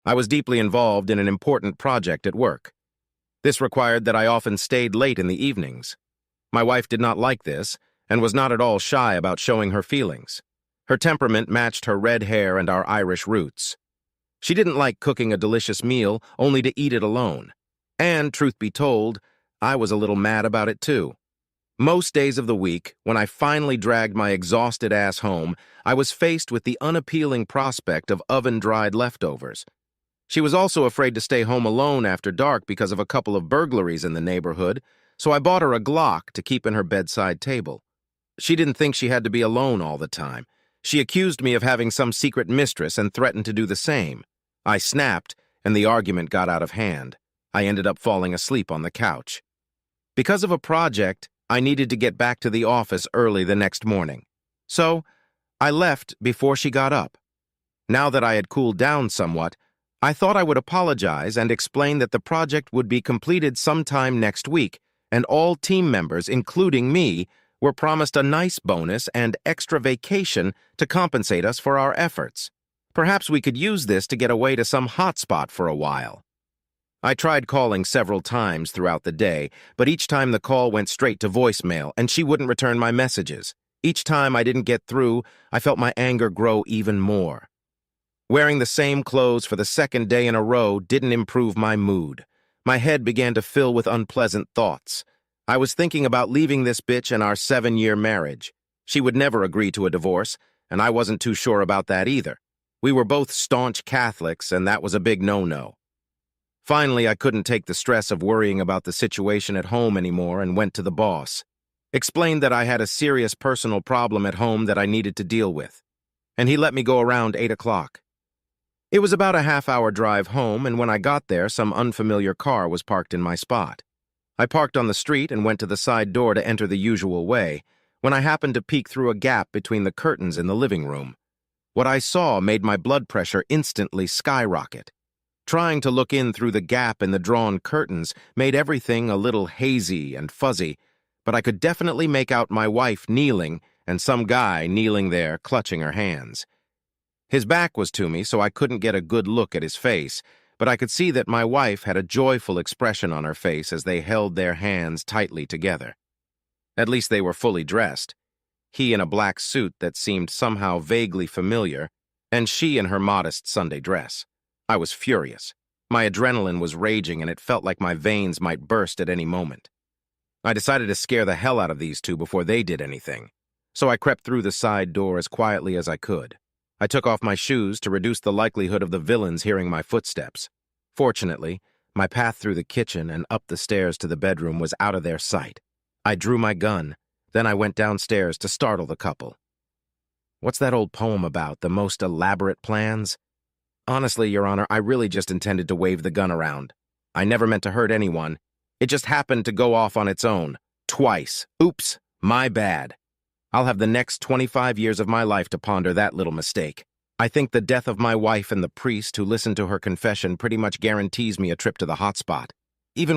I was deeply involved in an important project at work. This required that I often stayed late in the evenings. My wife did not like this and was not at all shy about showing her feelings. Her temperament matched her red hair and our Irish roots. She didn't like cooking a delicious meal only to eat it alone. And, truth be told, I was a little mad about it too. Most days of the week, when I finally dragged my exhausted ass home, I was faced with the unappealing prospect of oven-dried leftovers. She was also afraid to stay home alone after dark because of a couple of burglaries in the neighborhood, so I bought her a Glock to keep in her bedside table. She didn't think she had to be alone all the time. She accused me of having some secret mistress and threatened to do the same. I snapped, and the argument got out of hand. I ended up falling asleep on the couch. Because of a project, I needed to get back to the office early the next morning. So, I left before she got up. Now that I had cooled down somewhat, I thought I would apologize and explain that the project would be completed sometime next week, and all team members, including me, were promised a nice bonus and extra vacation to compensate us for our efforts. Perhaps we could use this to get away to some hotspot for a while. I tried calling several times throughout the day, but each time the call went straight to voicemail, and she wouldn't return my messages. Each time I didn't get through, I felt my anger grow even more. Wearing the same clothes for the second day in a row didn't improve my mood. My head began to fill with unpleasant thoughts. I was thinking about leaving this bitch and our 7-year marriage. She would never agree to a divorce, and I wasn't too sure about that either. We were both staunch Catholics, and that was a big no-no. Finally, I couldn't take the stress of worrying about the situation at home anymore and went to the boss. Explained that I had a serious personal problem at home that I needed to deal with, and he let me go around 8 o'clock. It was about a half-hour drive home, and when I got there, some unfamiliar car was parked in my spot. I parked on the street and went to the side door to enter the usual way, when I happened to peek through a gap between the curtains in the living room. What I saw made my blood pressure instantly skyrocket. Trying to look in through the gap in the drawn curtains made everything a little hazy and fuzzy, but I could definitely make out my wife kneeling and some guy kneeling there clutching her hands. His back was to me, so I couldn't get a good look at his face, but I could see that my wife had a joyful expression on her face as they held their hands tightly together. At least they were fully dressed. He in a black suit that seemed somehow vaguely familiar, and she in her modest Sunday dress. I was furious. My adrenaline was raging, and it felt like my veins might burst at any moment. I decided to scare the hell out of these two before they did anything, so I crept through the side door as quietly as I could. I took off my shoes to reduce the likelihood of the villains hearing my footsteps. Fortunately, my path through the kitchen and up the stairs to the bedroom was out of their sight. I drew my gun, then I went downstairs to startle the couple. What's that old poem about, the most elaborate plans? Honestly, Your Honor, I really just intended to wave the gun around. I never meant to hurt anyone. It just happened to go off on its own. Twice. Oops, my bad. I'll have the next 25 years of my life to ponder that little mistake. I think the death of my wife and the priest who listened to her confession pretty much guarantees me a trip to the hotspot. Even with